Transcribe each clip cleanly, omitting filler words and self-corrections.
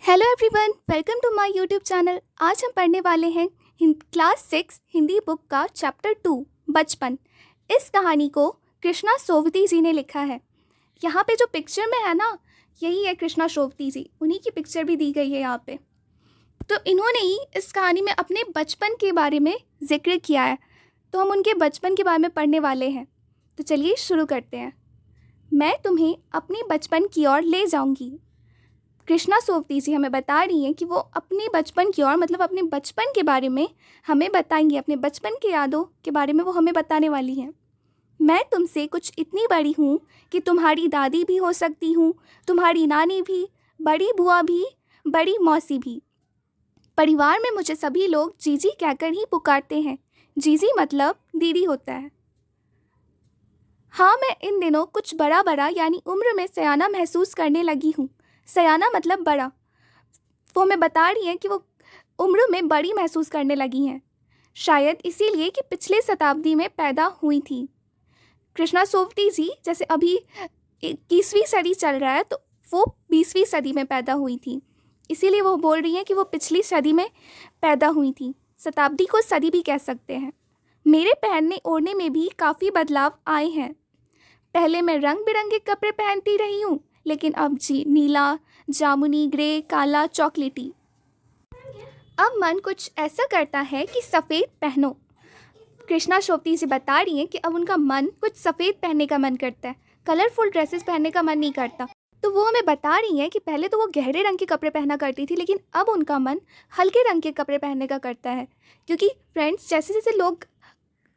Hello everyone, welcome to my YouTube channel. आज हम पढ़ने वाले हैं क्लास 6 हिंदी बुक का चैप्टर 2 बचपन। इस कहानी को कृष्णा सोवती जी ने लिखा है। यहाँ पे जो पिक्चर में है ना, यही है कृष्णा सोवती जी, उन्हीं की पिक्चर भी दी गई है यहाँ पे। तो इन्होंने ही इस कहानी में अपने बचपन के बारे में जिक्र किया है, तो हम उनके बचपन के बारे में पढ़ने वाले हैं। तो चलिए शुरू करते हैं। मैं तुम्हें अपने बचपन की ओर ले जाऊँगी। कृष्णा सोवती जी हमें बता रही हैं कि वो अपने बचपन की ओर, मतलब अपने बचपन के बारे में हमें बताएंगी, अपने बचपन की यादों के बारे में वो हमें बताने वाली हैं। मैं तुमसे कुछ इतनी बड़ी हूँ कि तुम्हारी दादी भी हो सकती हूँ, तुम्हारी नानी भी, बड़ी बुआ भी, बड़ी मौसी भी। परिवार में मुझे सभी लोग जीजी कहकर ही पुकारते हैं। जीजी मतलब दीदी होता है। हाँ, मैं इन दिनों कुछ बड़ा बड़ा यानी उम्र में सयाना महसूस करने लगी हूँ। सयाना मतलब बड़ा। वो हमें बता रही हैं कि वो उम्र में बड़ी महसूस करने लगी हैं, शायद इसीलिए कि पिछले शताब्दी में पैदा हुई थी। कृष्णा सोवती जी जैसे अभी 21वीं सदी चल रहा है, तो वो 20वीं सदी में पैदा हुई थी, इसीलिए वो बोल रही हैं कि वो पिछली सदी में पैदा हुई थी। शताब्दी को सदी भी कह सकते हैं। मेरे पहनने ओढ़ने में भी काफ़ी बदलाव आए हैं। पहले मैं रंग बिरंगे कपड़े पहनती रही हूँ, लेकिन अब जी नीला, जामुनी, ग्रे, काला, चॉकलेटी। अब मन कुछ ऐसा करता है कि सफ़ेद पहनो। कृष्णा सोवती जी बता रही हैं कि अब उनका मन कुछ सफ़ेद पहनने का मन करता है, कलरफुल ड्रेसेस पहनने का मन नहीं करता। तो वो हमें बता रही हैं कि पहले तो वो गहरे रंग के कपड़े पहना करती थी, लेकिन अब उनका मन हल्के रंग के कपड़े पहनने का करता है। क्योंकि फ्रेंड्स, जैसे जैसे लोग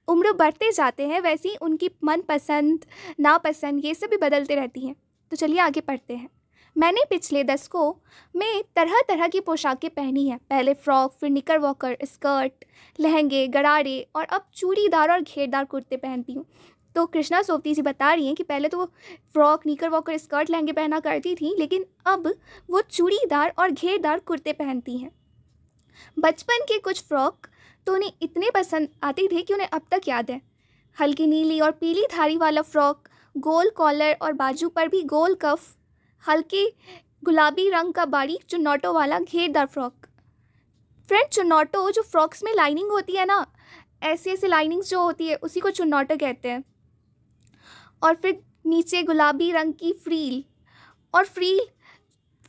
उम्र बढ़ते जाते हैं, वैसे ही उनकी मनपसंद, नापसंद ये सब भी बदलते रहती हैं। तो चलिए आगे पढ़ते हैं। मैंने पिछले दशकों में तरह तरह की पोशाकें पहनी हैं। पहले फ्रॉक, फिर निकरवॉकर, स्कर्ट, लहंगे, गरारे और अब चूड़ीदार और घेरदार कुर्ते पहनती हूँ। तो कृष्णा सोवती जी बता रही हैं कि पहले तो वो फ्रॉक, निकरवॉकर, स्कर्ट, लहंगे पहना करती थी, लेकिन अब वो चूड़ीदार और घेरदार कुर्ते पहनती हैं। बचपन के कुछ फ्रॉक तो उन्हें इतने पसंद आते थे कि उन्हें अब तक याद है। हल्की नीली और पीली धारी वाला फ्रॉक, गोल कॉलर और बाजू पर भी गोल कफ, हल्के गुलाबी रंग का बारीक चुन्नटों वाला घेरदार फ्रॉक। फ्रेंड, चुन्नटो जो फ्रॉक्स में लाइनिंग होती है ना, ऐसी ऐसी लाइनिंग्स जो होती है उसी को चुन्नटो कहते हैं। और फिर नीचे गुलाबी रंग की फ्रील, और फ्रील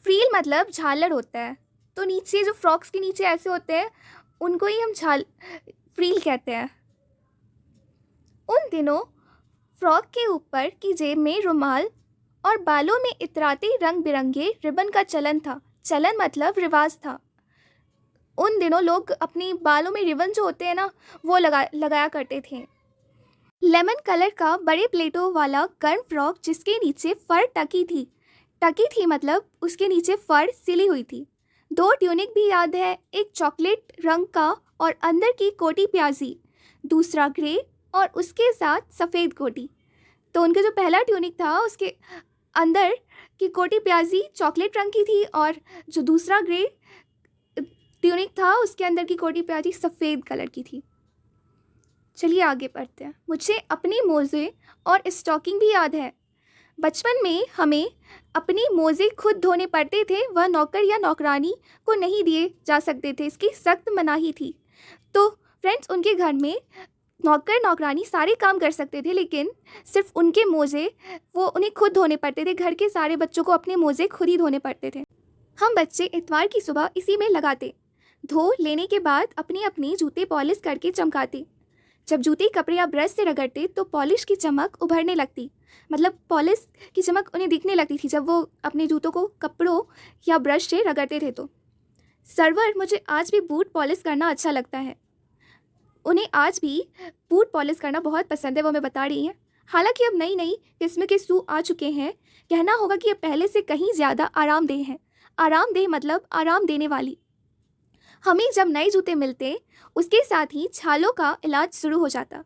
फ्रील मतलब झालर होता है। तो नीचे जो फ्रॉक्स के नीचे ऐसे होते हैं, उनको ही हम फ्रील कहते हैं। उन दिनों फ्रॉक के ऊपर की जेब में रुमाल और बालों में इतराते रंग बिरंगे रिबन का चलन था। चलन मतलब रिवाज था। उन दिनों लोग अपनी बालों में रिबन जो होते हैं ना, वो लगाया करते थे। लेमन कलर का बड़े प्लेटों वाला गर्म फ्रॉक जिसके नीचे फर टकी थी मतलब उसके नीचे फर सिली हुई थी। 2 ट्यूनिक भी याद है, एक चॉकलेट रंग का और अंदर की कोटी प्याजी, दूसरा ग्रे और उसके साथ सफ़ेद कोटी। तो उनका जो पहला ट्यूनिक था उसके अंदर की कोटी प्याजी चॉकलेट रंग की थी, और जो दूसरा ग्रे ट्यूनिक था उसके अंदर की कोटी प्याजी सफ़ेद कलर की थी। चलिए आगे पढ़ते हैं। मुझे अपने मोज़े और स्टॉकिंग भी याद है। बचपन में हमें अपने मोज़े खुद धोने पड़ते थे, वह नौकर या नौकरानी को नहीं दिए जा सकते थे, इसकी सख्त मनाही थी। तो फ्रेंड्स, उनके घर में नौकर नौकरानी सारे काम कर सकते थे, लेकिन सिर्फ उनके मोज़े वो उन्हें खुद धोने पड़ते थे। घर के सारे बच्चों को अपने मोज़े खुद ही धोने पड़ते थे। हम बच्चे इतवार की सुबह इसी में लगाते, धो लेने के बाद अपने अपने जूते पॉलिश करके चमकाते। जब जूते कपड़े या ब्रश से रगड़ते तो पॉलिश की चमक उभरने लगती, मतलब पॉलिश की चमक उन्हें दिखने लगती थी जब वो अपने जूतों को कपड़ों या ब्रश से रगड़ते थे। तो सर्वर, मुझे आज भी बूट पॉलिश करना अच्छा लगता है। उन्हें आज भी बूट पॉलिश करना बहुत पसंद है, वो हमें बता रही हैं। हालांकि अब नई नई किस्म के शू आ चुके हैं, कहना होगा कि ये पहले से कहीं ज़्यादा आरामदेह हैं। आरामदेह मतलब आराम देने वाली। हमें जब नए जूते मिलते, उसके साथ ही छालों का इलाज शुरू हो जाता।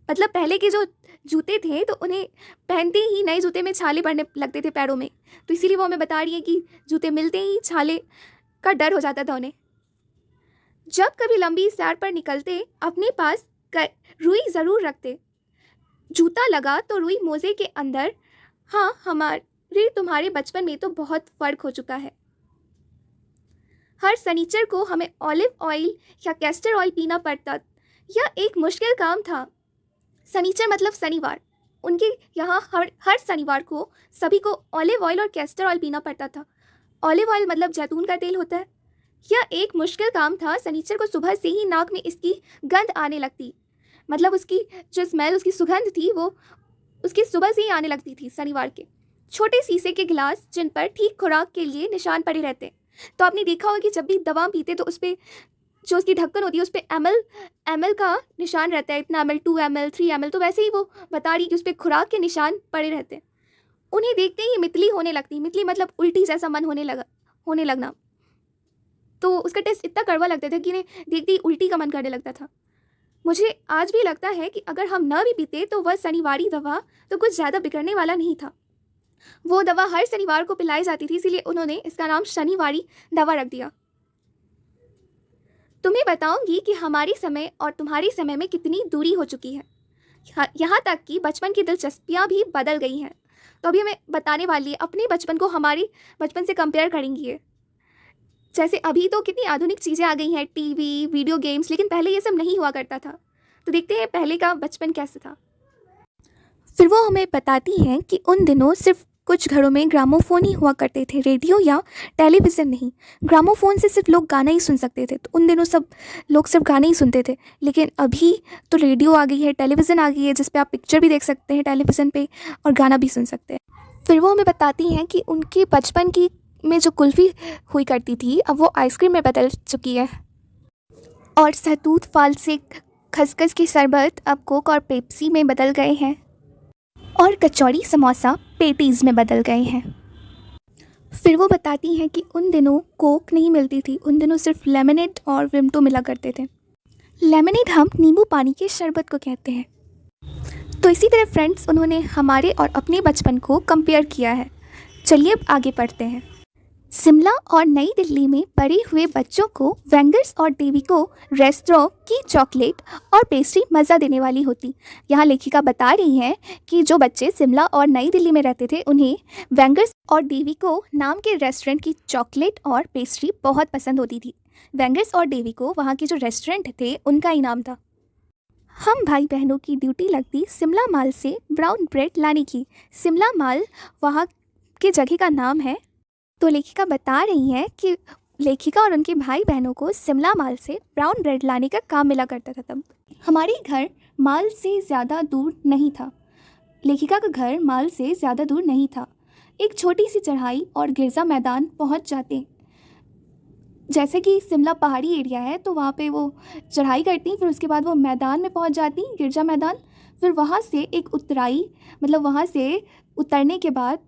मतलब पहले के जो जूते थे तो उन्हें पहनते ही नए जूते में छाले पड़ने लगते थे पैरों में, तो इसीलिए वो हमें बता रही है कि जूते मिलते ही छाले का डर हो जाता था उन्हें। जब कभी लंबी सैर पर निकलते, अपने पास रुई ज़रूर रखते। जूता लगा तो रुई मोज़े के अंदर। हाँ, हमारे तुम्हारे बचपन में तो बहुत फ़र्क हो चुका है। हर शनिचर को हमें ऑलिव ऑयल या कैस्टर ऑयल पीना पड़ता। यह एक मुश्किल काम था। शनिचर मतलब शनिवार। उनके यहाँ हर शनिवार को सभी को ऑलिव ऑयल और कैस्टर ऑयल पीना पड़ता था। ऑलिव ऑयल मतलब जैतून का तेल होता है। यह एक मुश्किल काम था। शनिचर को सुबह से ही नाक में इसकी गंध आने लगती, मतलब उसकी जो स्मेल, उसकी सुगंध थी वो उसकी सुबह से ही आने लगती थी शनिवार के। छोटे शीशे के गिलास जिन पर ठीक खुराक के लिए निशान पड़े रहते। तो आपने देखा होगा कि जब भी दवा पीते तो उस पर जो उसकी ढक्कन होती है उस पर एमएल का निशान रहता है, इतना ml, 2 ml, 3 ml। तो वैसे ही वो बता रही कि उस पर खुराक के निशान पड़े रहते हैं। उन्हें देखते ही मितली होने लगती। मितली मतलब उल्टी जैसा मन होने लगना। तो उसका टेस्ट इतना कड़वा लगता था कि इन्हें देखते ही उल्टी का मन करने लगता था। मुझे आज भी लगता है कि अगर हम न भी पीते तो वह शनिवारी दवा तो कुछ ज़्यादा बिगड़ने वाला नहीं था। वो दवा हर शनिवार को पिलाई जाती थी, इसीलिए उन्होंने इसका नाम शनिवारी दवा रख दिया। तुम्हें बताऊंगी कि हमारे समय और तुम्हारे समय में कितनी दूरी हो चुकी है। यहाँ तक कि बचपन की दिलचस्पियाँ भी बदल गई हैं। तो अभी हमें बताने वाली है अपने बचपन को हमारे बचपन से कंपेयर करेंगी ये। जैसे अभी तो कितनी आधुनिक चीज़ें आ गई हैं, टीवी, वीडियो गेम्स, लेकिन पहले ये सब नहीं हुआ करता था। तो देखते हैं पहले का बचपन कैसे था। फिर वो हमें बताती हैं कि उन दिनों सिर्फ कुछ घरों में ग्रामोफोन ही हुआ करते थे, रेडियो या टेलीविज़न नहीं। ग्रामोफोन से सिर्फ लोग गाना ही सुन सकते थे। तो उन दिनों सब लोग सिर्फ गाने ही सुनते थे। लेकिन अभी तो रेडियो आ गई है, टेलीविज़न आ गई है, जिस पे आप पिक्चर भी देख सकते हैं टेलीविज़न पे और गाना भी सुन सकते हैं। फिर वो हमें बताती हैं कि उनके बचपन की में जो कुल्फ़ी हुई करती थी अब वो आइसक्रीम में बदल चुकी है, और सहतूत, फाल से खसखस की शरबत अब कोक और पेप्सी में बदल गए हैं, और कचौड़ी, समोसा पेटीज़ में बदल गए हैं। फिर वो बताती हैं कि उन दिनों कोक नहीं मिलती थी, उन दिनों सिर्फ लेमनेड और विम्टो मिला करते थे। लेमनेड हम नींबू पानी के शरबत को कहते हैं। तो इसी तरह फ्रेंड्स उन्होंने हमारे और अपने बचपन को कंपेयर किया है। चलिए अब आगे पढ़ते हैं। शिमला और नई दिल्ली में बड़े हुए बच्चों को वेंगर्स और डेविको रेस्तरां की चॉकलेट और पेस्ट्री मज़ा देने वाली होती। यहाँ लेखिका बता रही हैं कि जो बच्चे शिमला और नई दिल्ली में रहते थे उन्हें वेंगर्स और डेविको नाम के रेस्टोरेंट की चॉकलेट और पेस्ट्री बहुत पसंद होती थी। वेंगर्स और डेविको वहाँ के जो रेस्टोरेंट थे उनका इनाम था। हम भाई बहनों की ड्यूटी लगती शिमला माल से ब्राउन ब्रेड लाने की। शिमला माल वहाँ के जगह का नाम है। तो लेखिका बता रही हैं कि लेखिका और उनके भाई बहनों को शिमला माल से ब्राउन ब्रेड लाने का काम मिला करता था। तब हमारे घर माल से ज़्यादा दूर नहीं था। लेखिका का घर माल से ज़्यादा दूर नहीं था। एक छोटी सी चढ़ाई और गिरजा मैदान पहुंच जाते। जैसे कि शिमला पहाड़ी एरिया है तो वहाँ पे वो चढ़ाई करती, फिर उसके बाद वो मैदान में पहुंच जाती, गिरजा मैदान। फिर वहाँ से एक उतराई, मतलब वहाँ से उतरने के बाद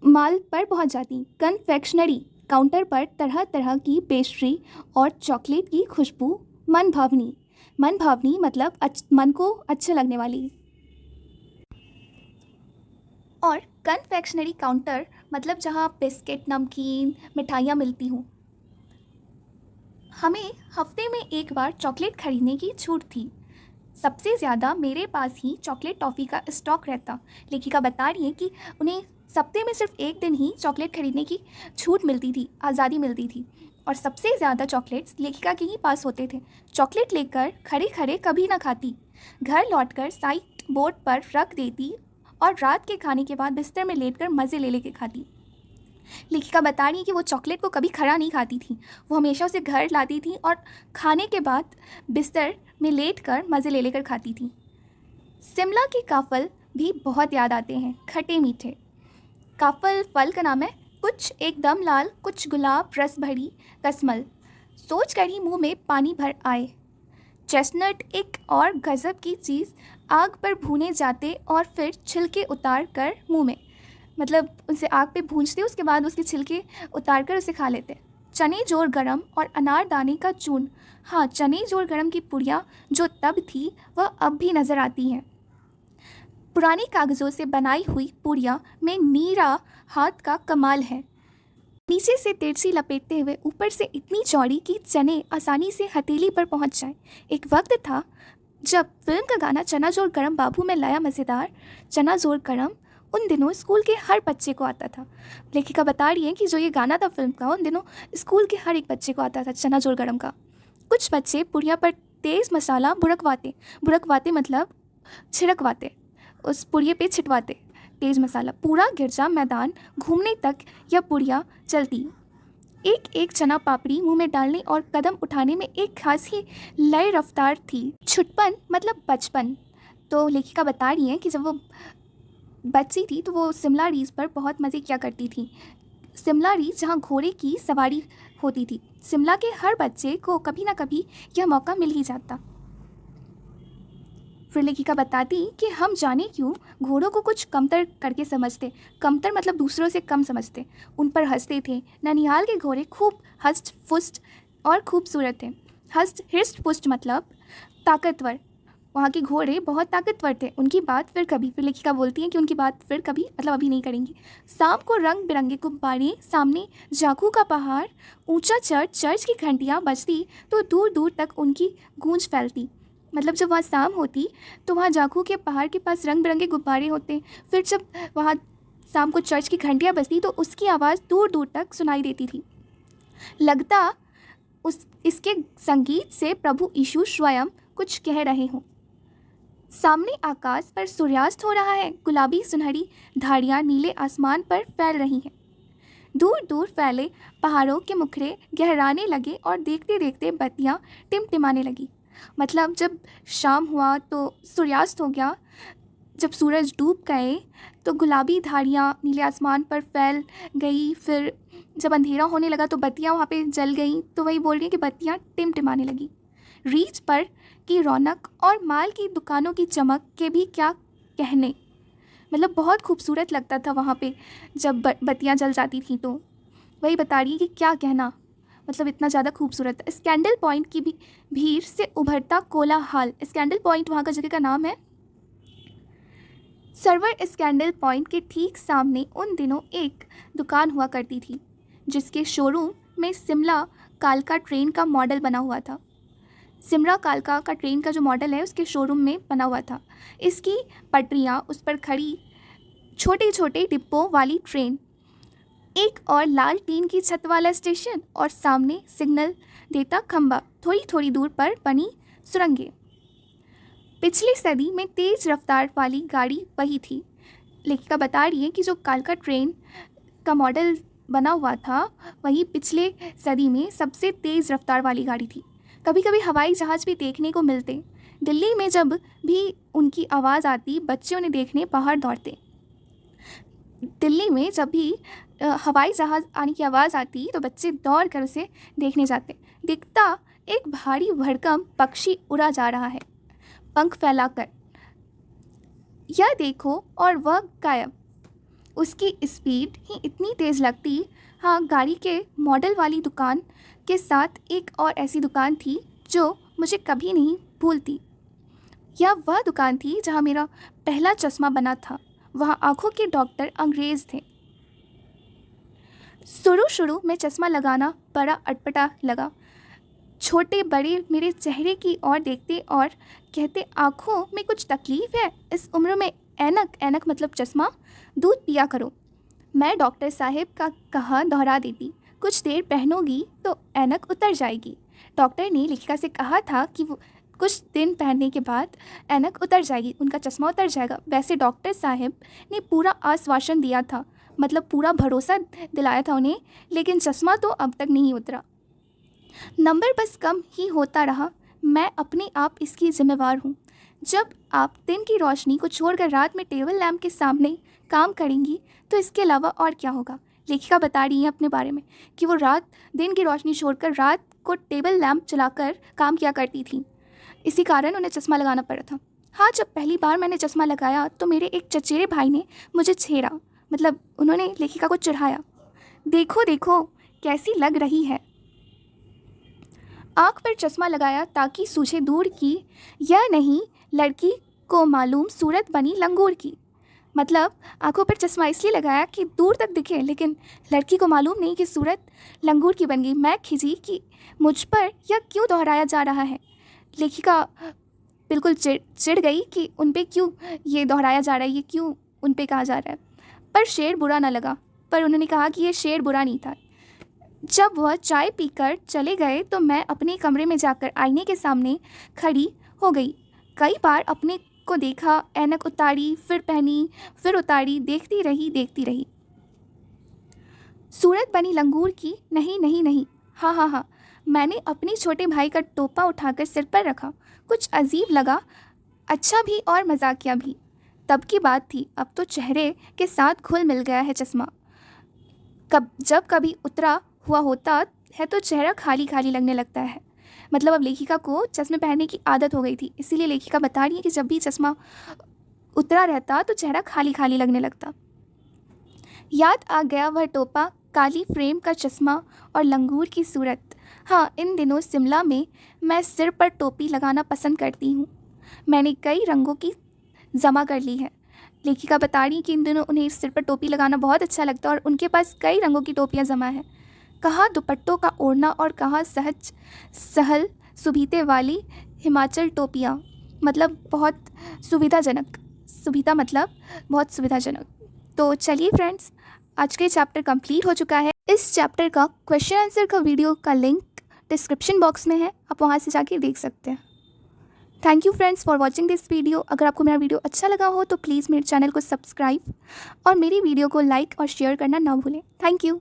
माल पर पहुंच जाती। कन्फेक्शनरी काउंटर पर तरह तरह की पेस्ट्री और चॉकलेट की खुशबू मन भावनी मतलब मन को अच्छे लगने वाली। और कन्फेक्शनरी काउंटर मतलब जहां बिस्किट, नमकीन, मिठाइयाँ मिलती हों। हमें हफ्ते में एक बार चॉकलेट खरीदने की छूट थी। सबसे ज़्यादा मेरे पास ही चॉकलेट टॉफ़ी का स्टॉक रहता। लेखिका बता रही है कि उन्हें सप्ते में सिर्फ एक दिन ही चॉकलेट खरीदने की छूट मिलती थी, आज़ादी मिलती थी, और सबसे ज़्यादा चॉकलेट्स लेखिका के ही पास होते थे। चॉकलेट लेकर खड़े खड़े कभी ना खाती, घर लौटकर साइड बोर्ड पर रख देती और रात के खाने के बाद बिस्तर में लेटकर मज़े ले लेके खाती। लेखिका बता रही है कि वो चॉकलेट को कभी खड़ा नहीं खाती थी, वो हमेशा उसे घर लाती थी और खाने के बाद बिस्तर में लेटकर मज़े ले लेकर खाती थी। शिमला के काफ़ल भी बहुत याद आते हैं, खट्टे मीठे। काफल फल का नाम है। कुछ एकदम लाल, कुछ गुलाब रस भरी कसमल, सोच कर ही मुँह में पानी भर आए। चेस्टनट एक और गज़ब की चीज़, आग पर भूने जाते और फिर छिलके उतार कर मुँह में, मतलब उसे आग पे भूनते उसके बाद उसके छिलके उतार कर उसे खा लेते। चने जोर गरम और अनारदाने का चूर्ण। हाँ, चने जोर गरम की पुड़िया जो तब थी वह अब भी नज़र आती हैं। पुराने कागज़ों से बनाई हुई पुड़िया में नीरा हाथ का कमाल है। नीचे से तिरछी लपेटते हुए ऊपर से इतनी चौड़ी कि चने आसानी से हथेली पर पहुंच जाए। एक वक्त था जब फिल्म का गाना चना जोर गरम बाबू में लाया मज़ेदार चना जोर गरम उन दिनों स्कूल के हर बच्चे को आता था। लेखिका बता रही है कि जो ये गाना था फिल्म का, उन दिनों स्कूल के हर एक बच्चे को आता था, चना जोर गरम का। कुछ बच्चे पुड़िया पर तेज़ मसाला बुड़कवाते, बुड़कवाते मतलब छिड़कवाते, उस पुड़िये पे छिटवाते तेज़ मसाला। पूरा गिरजा मैदान घूमने तक यह पुड़िया चलती। एक एक चना पापड़ी मुंह में डालने और कदम उठाने में एक खास ही लय रफ्तार थी। छुटपन मतलब बचपन। तो लेखिका बता रही है कि जब वो बच्ची थी तो वो शिमला रीस पर बहुत मज़े किया करती थी। शिमला रीस जहाँ घोड़े की सवारी होती थी। शिमला के हर बच्चे को कभी ना कभी यह मौका मिल ही जाता। फिर लेखिका बताती कि हम जाने क्यों घोड़ों को कुछ कमतर करके समझते, कमतर मतलब दूसरों से कम समझते, उन पर हंसते थे। ननिहाल के घोड़े खूब हष्ट पुष्ट और खूबसूरत थे। हृष्ट पुष्ट मतलब ताकतवर। वहाँ के घोड़े बहुत ताकतवर थे। उनकी बात फिर कभी, फिर लेखिका बोलती हैं कि उनकी बात फिर कभी मतलब अभी नहीं करेंगी। शाम को रंग बिरंगे गुब्बारे, सामने जाखू का पहाड़, ऊंचा चर्च की घंटियाँ बजती तो दूर दूर तक उनकी गूंज फैलती। मतलब जब वहाँ शाम होती तो वहाँ जाखू के पहाड़ के पास रंग बिरंगे गुब्बारे होते। फिर जब वहाँ शाम को चर्च की घंटियाँ बजती तो उसकी आवाज़ दूर दूर तक सुनाई देती थी। लगता इसके संगीत से प्रभु यीशु स्वयं कुछ कह रहे हों। सामने आकाश पर सूर्यास्त हो रहा है। गुलाबी सुनहरी धारियाँ नीले आसमान पर फैल रही हैं। दूर दूर फैले पहाड़ों के मुखड़े गहराने लगे और देखते देखते बत्तियाँ टिमटिमाने लगी। मतलब जब शाम हुआ तो सूर्यास्त हो गया, जब सूरज डूब गए तो गुलाबी धारियाँ नीले आसमान पर फैल गई। फिर जब अंधेरा होने लगा तो बत्तियाँ वहाँ पे जल गई। तो वही बोल रही है कि बत्तियाँ टिमटिमाने लगी। रीछ पर की रौनक और माल की दुकानों की चमक के भी क्या कहने। मतलब बहुत खूबसूरत लगता था वहाँ पे जब बत्तियाँ जल जाती थी। तो वही बता रही है कि क्या कहना, मतलब इतना ज़्यादा खूबसूरत। स्कैंडल पॉइंट की भी भीड़ से उभरता कोलाहल। स्कैंडल पॉइंट वहाँ का जगह का नाम है। सर्वर स्कैंडल पॉइंट के ठीक सामने उन दिनों एक दुकान हुआ करती थी जिसके शोरूम में शिमला कालका ट्रेन का मॉडल बना हुआ था। शिमला कालका का ट्रेन का जो मॉडल है उसके शोरूम में बना हुआ था। इसकी पटरियाँ, उस पर खड़ी छोटे छोटे डिब्बों वाली ट्रेन, एक और लाल टीन की छत वाला स्टेशन और सामने सिग्नल देता खंबा, थोड़ी थोड़ी दूर पर बनी सुरंगें। पिछली सदी में तेज़ रफ्तार वाली गाड़ी वही थी। लेखिका बता रही है कि जो कालका ट्रेन का मॉडल बना हुआ था वही पिछले सदी में सबसे तेज़ रफ्तार वाली गाड़ी थी। कभी कभी हवाई जहाज़ भी देखने को मिलते। दिल्ली में जब भी उनकी आवाज़ आती बच्चे उन्हें देखने बाहर दौड़ते। दिल्ली में जब भी हवाई जहाज़ आने की आवाज़ आती तो बच्चे दौड़ कर उसे देखने जाते। दिखता एक भारी भरकम पक्षी उड़ा जा रहा है पंख फैलाकर, यह देखो, और वह गायब। उसकी स्पीड ही इतनी तेज़ लगती। हाँ, गाड़ी के मॉडल वाली दुकान के साथ एक और ऐसी दुकान थी जो मुझे कभी नहीं भूलती। यह वह दुकान थी जहाँ मेरा पहला चश्मा बना था। वहाँ आँखों के डॉक्टर अंग्रेज़ थे। शुरू में चश्मा लगाना बड़ा अटपटा लगा। छोटे बड़े मेरे चेहरे की ओर देखते और कहते, आँखों में कुछ तकलीफ़ है? इस उम्र में ऐनक मतलब चश्मा, दूध पिया करो। मैं डॉक्टर साहब का कहा दोहरा देती, कुछ देर पहनोगी तो ऐनक उतर जाएगी। डॉक्टर ने लेखिका से कहा था कि वो कुछ दिन पहनने के बाद ऐनक उतर जाएगी, उनका चश्मा उतर जाएगा। वैसे डॉक्टर साहब ने पूरा आश्वासन दिया था, मतलब पूरा भरोसा दिलाया था उन्हें, लेकिन चश्मा तो अब तक नहीं उतरा। नंबर बस कम ही होता रहा। मैं अपने आप इसकी जिम्मेवार हूँ। जब आप दिन की रोशनी को छोड़कर रात में टेबल लैंप के सामने काम करेंगी तो इसके अलावा और क्या होगा। लेखिका बता रही है अपने बारे में कि वो दिन की रोशनी छोड़कर रात को टेबल लैंप चलाकर काम किया करती थी, इसी कारण उन्हें चश्मा लगाना पड़ा था। हाँ, जब पहली बार मैंने चश्मा लगाया तो मेरे एक चचेरे भाई ने मुझे छेड़ा, मतलब उन्होंने लेखिका को चिढ़ाया, देखो देखो कैसी लग रही है। आँख पर चश्मा लगाया ताकि सूझे दूर की, यह नहीं लड़की को मालूम सूरत बनी लंगूर की। मतलब आँखों पर चश्मा इसलिए लगाया कि दूर तक दिखे, लेकिन लड़की को मालूम नहीं कि सूरत लंगूर की बन गई। मैं खिजी कि मुझ पर यह क्यों दोहराया जा रहा है। लेखिका बिल्कुल चिढ़ गई कि उन पे क्यों ये दोहराया जा रहा है, ये क्यों उन पे कहा जा रहा है। पर शेर बुरा ना लगा, पर उन्होंने कहा कि ये शेर बुरा नहीं था। जब वह चाय पीकर चले गए तो मैं अपने कमरे में जाकर आईने के सामने खड़ी हो गई। कई बार अपने को देखा, ऐनक उतारी, फिर पहनी, फिर उतारी, देखती रही। सूरत बनी लंगूर की, नहीं नहीं नहीं, हाँ हाँ हाँ। मैंने अपने छोटे भाई का टोपा उठाकर सिर पर रखा। कुछ अजीब लगा, अच्छा भी और मजाकिया भी। तब की बात थी, अब तो चेहरे के साथ घुल मिल गया है चश्मा। जब कभी उतरा हुआ होता है तो चेहरा खाली खाली लगने लगता है। मतलब अब लेखिका को चश्मे पहनने की आदत हो गई थी, इसीलिए लेखिका बता रही है कि जब भी चश्मा उतरा रहता तो चेहरा खाली खाली लगने लगता। याद आ गया वह टोपा, काली फ्रेम का चश्मा और लंगूर की सूरत। हाँ, इन दिनों शिमला में मैं सिर पर टोपी लगाना पसंद करती हूँ। मैंने कई रंगों की जमा कर ली है। लेखिका बता रही कि इन दिनों उन्हें सिर पर टोपी लगाना बहुत अच्छा लगता है और उनके पास कई रंगों की टोपियाँ जमा है। कहाँ दुपट्टों का ओढ़ना और कहाँ सहज सहल सुबीते वाली हिमाचल टोपियाँ, मतलब बहुत सुविधाजनक। सुविधा मतलब बहुत सुविधाजनक। तो चलिए फ्रेंड्स, आज का चैप्टर कंप्लीट हो चुका है। इस चैप्टर का क्वेश्चन आंसर का वीडियो का लिंक डिस्क्रिप्शन बॉक्स में है, आप वहाँ से जाके देख सकते हैं। Thank you friends for watching this video. अगर आपको मेरा वीडियो अच्छा लगा हो तो प्लीज़ मेरे चैनल को सब्सक्राइब और मेरी वीडियो को लाइक और शेयर करना ना भूलें। Thank you.